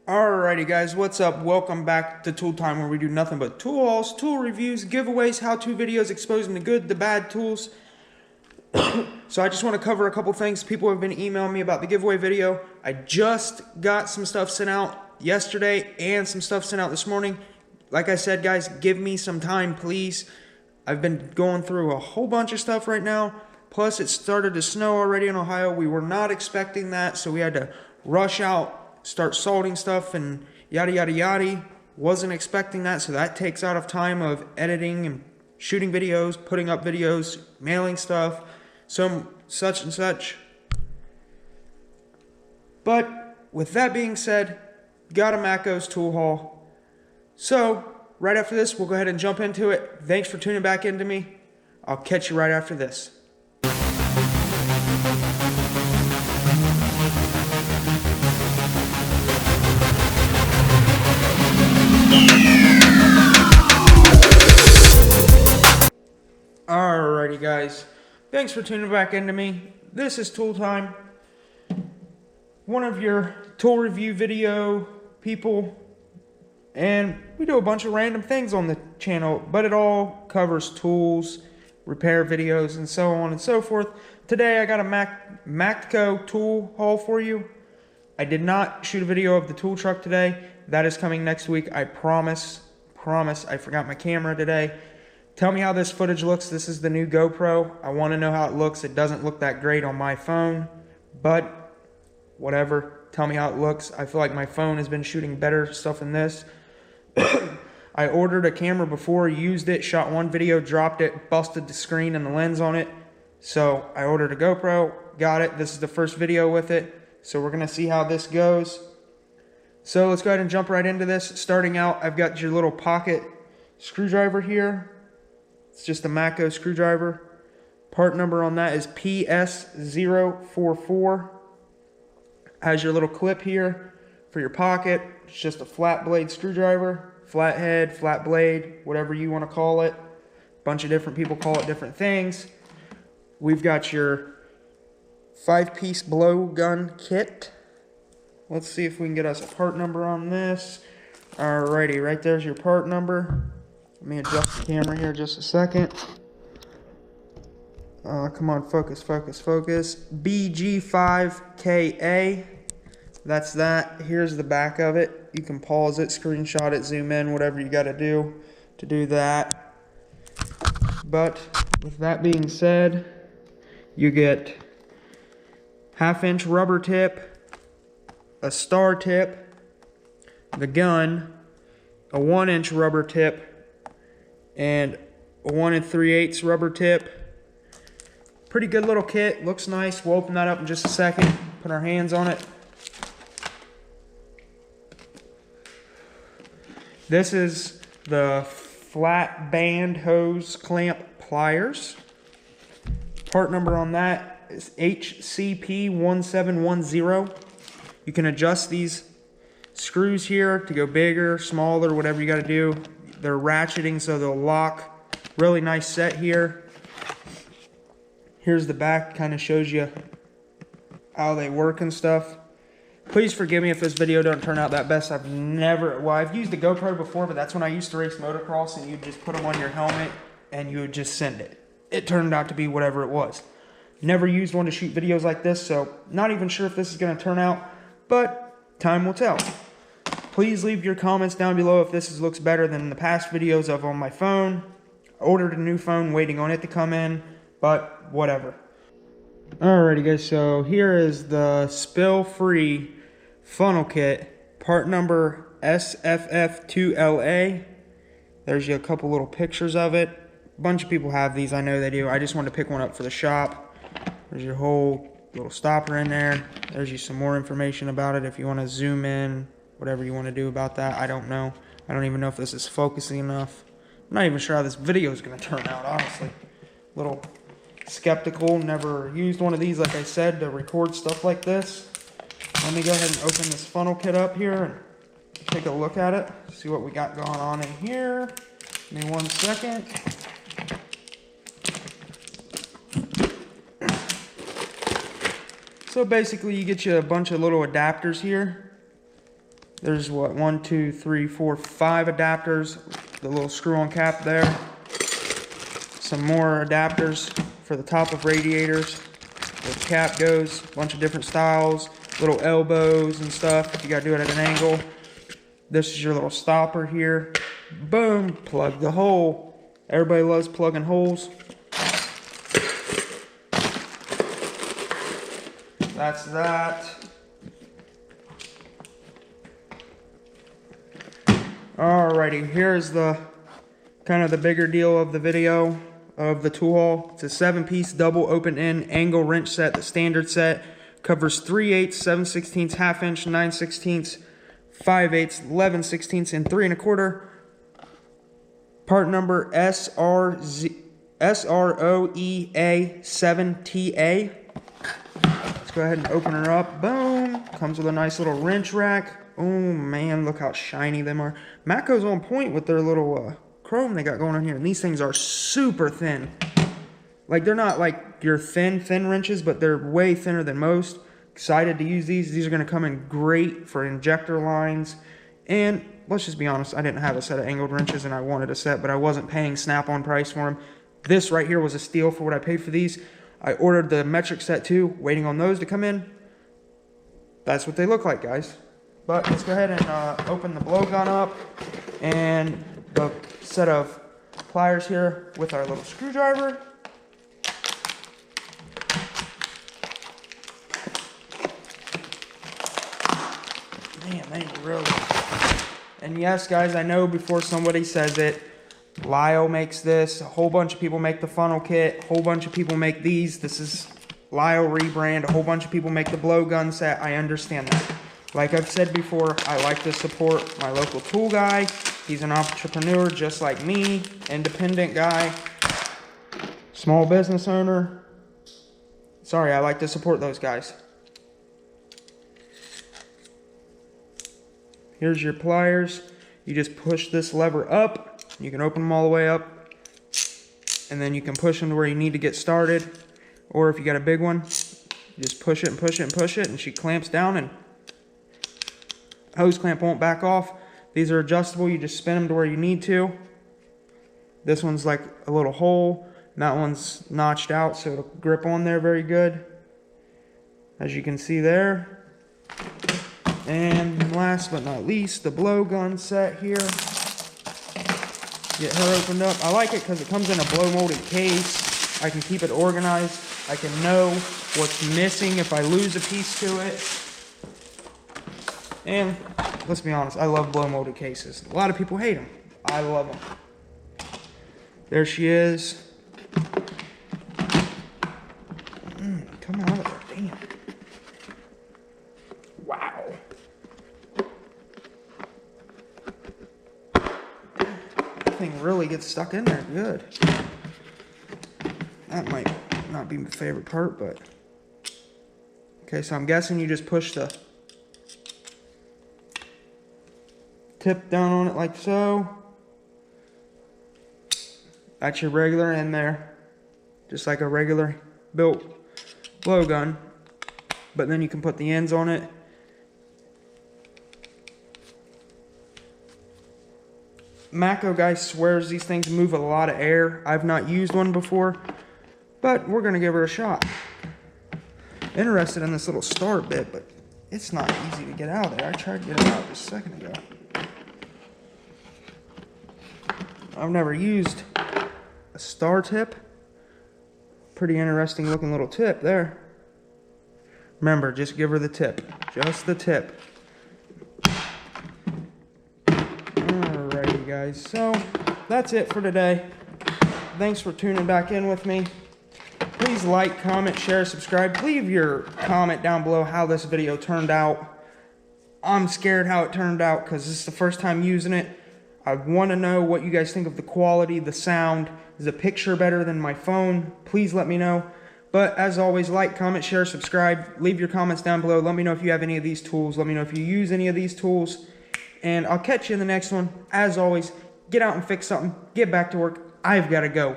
Alrighty guys, what's up? Welcome back to Tool Time, where we do nothing but tool hauls, tool reviews, giveaways, how-to videos exposing the good, the bad tools. So I just want to cover a couple things. People have been emailing me about the giveaway video. I just got some stuff sent out yesterday and some stuff sent out this morning. Like I said, guys, give me some time, please. I've been going through a whole bunch of stuff right now. Plus, it started to snow already in Ohio. We were not expecting that, so we had to rush out, start salting stuff and yada yada yada. Wasn't expecting that, so that takes out of time of editing and shooting videos, putting up videos, mailing stuff, some such and such. But with that being said, got a Matco's tool haul. So right after this, we'll go ahead and jump into it. Thanks for tuning back into me. I'll catch you right after this. Alrighty guys, thanks for tuning back into me. This is Tool Time, one of your tool review video people, and we do a bunch of random things on the channel, but it all covers tools, repair videos, and so on and so forth. Today I got a Matco tool haul for you. I did not shoot a video of the tool truck today. That is coming next week, I promise. I forgot my camera today. Tell me how this footage looks. This is the new GoPro. I want to know how it looks. It doesn't look that great on my phone, but whatever. Tell me how it looks. I feel like my phone has been shooting better stuff than this. I ordered a camera before, used it, shot one video, dropped it, busted the screen and the lens on it. So I ordered a GoPro, got it. This is the first video with it. So we're going to see how this goes. So let's go ahead and jump right into this. Starting out, I've got your little pocket screwdriver here. It's just a Matco screwdriver. Part number on that is PS044. Has your little clip here for your pocket. It's just a flat blade screwdriver. Flat head, flat blade, whatever you want to call it. Bunch of different people call it different things. We've got your 5-piece blow gun kit. Let's see if we can get us a part number on this. Alrighty, right there's your part number. Let me adjust the camera here just a second. Come on, focus. BG5KA. That's that. Here's the back of it. You can pause it, screenshot it, zoom in, whatever you got to do that. But with that being said, you get 1/2-inch rubber tip, a star tip, the gun, a 1-inch rubber tip, and a 1 3/8 rubber tip. Pretty good little kit. Looks nice. We'll open that up in just a second. Put our hands on it. This is the flat band hose clamp pliers. Part number on that is HCP1710. You can adjust these screws here to go bigger, smaller, whatever you got to do. They're ratcheting so they'll lock. Really nice set here. Here's the back, kind of shows you how they work and stuff. Please forgive me if this video doesn't turn out that best. I've used the GoPro before, but that's when I used to race motocross, and you just put them on your helmet and you would just send it. It turned out to be whatever it was. Never used one to shoot videos like this, so not even sure if this is going to turn out, but time will tell. Please leave your comments down below if this looks better than the past videos of on my phone. I ordered a new phone, waiting on it to come in, but whatever. Alrighty guys, so here is the spill-free funnel kit. Part number SFF2LA. There's you a couple little pictures of it. A bunch of people have these, I know they do. I just wanted to pick one up for the shop. There's your whole little stopper in there. There's you some more information about it if you want to zoom in. Whatever you want to do about that, I don't know. I don't even know if this is focusing enough. I'm not even sure how this video is going to turn out, honestly. Little skeptical, never used one of these, like I said, to record stuff like this. Let me go ahead and open this funnel kit up here and take a look at it, see what we got going on in here. Give me 1 second. So basically you get you a bunch of little adapters here. There's what, 1, 2, 3, 4, 5 adapters. The little screw-on cap there. Some more adapters for the top of radiators. Where the cap goes. A bunch of different styles. Little elbows and stuff if you gotta do it at an angle. This is your little stopper here. Boom, plug the hole. Everybody loves plugging holes. That's that. Alrighty, here's the kind of the bigger deal of the video of the tool haul. It's a 7-piece double open end angle wrench set, the standard set. Covers 3/8, 7/16, ½ inch, 9/16, 5/8, 11/16, and 3 1/4. Part number SROEA7TA. Let's go ahead and open her up. Boom. Comes with a nice little wrench rack. Oh man, look how shiny them are. Matco's on point with their little chrome they got going on here. And these things are super thin. Like, they're not like your thin wrenches, but they're way thinner than most. Excited to use these. These are going to come in great for injector lines. And let's just be honest, I didn't have a set of angled wrenches and I wanted a set, but I wasn't paying Snap-on price for them. This right here was a steal for what I paid for these. I ordered the metric set too, waiting on those to come in. That's what they look like, guys. But let's go ahead and open the blowgun up and the set of pliers here with our little screwdriver. Man, they really... And yes, guys, I know before somebody says it, Lyle makes this, a whole bunch of people make the funnel kit, a whole bunch of people make these. This is Lyle rebrand, a whole bunch of people make the blowgun set. I understand that. Like I've said before, I like to support my local tool guy. He's an entrepreneur just like me, independent guy, small business owner. Sorry, I like to support those guys. Here's your pliers. You just push this lever up. You can open them all the way up. And then you can push them to where you need to get started. Or if you got a big one, you just push it and push it and push it, and she clamps down and hose clamp won't back off. These are adjustable. You just spin them to where you need to. This one's like a little hole. And that one's notched out, so it'll grip on there very good. As you can see there. And last but not least, the blowgun set here. Get her opened up. I like it because it comes in a blow molded case. I can keep it organized. I can know what's missing if I lose a piece to it. And let's be honest, I love blow molded cases. A lot of people hate them. I love them. There she is. Come out of there, damn. Wow. That thing really gets stuck in there good. That might not be my favorite part, but... Okay, so I'm guessing you just push the tip down on it like so. That's your regular in there. Just like a regular built blowgun. But then you can put the ends on it. Matco guy swears these things move a lot of air. I've not used one before, but we're gonna give her a shot. Interested in this little start bit, but it's not easy to get out of there. I tried to get it out just a second ago. I've never used a star tip. Pretty interesting looking little tip there. Remember, just give her the tip. Just the tip. Alrighty guys, so that's it for today. Thanks for tuning back in with me. Please like, comment, share, subscribe. Leave your comment down below how this video turned out. I'm scared how it turned out because this is the first time using it. I want to know what you guys think of the quality, the sound. Is the picture better than my phone? Please let me know. But as always, like, comment, share, subscribe. Leave your comments down below. Let me know if you have any of these tools. Let me know if you use any of these tools. And I'll catch you in the next one. As always, get out and fix something. Get back to work. I've got to go.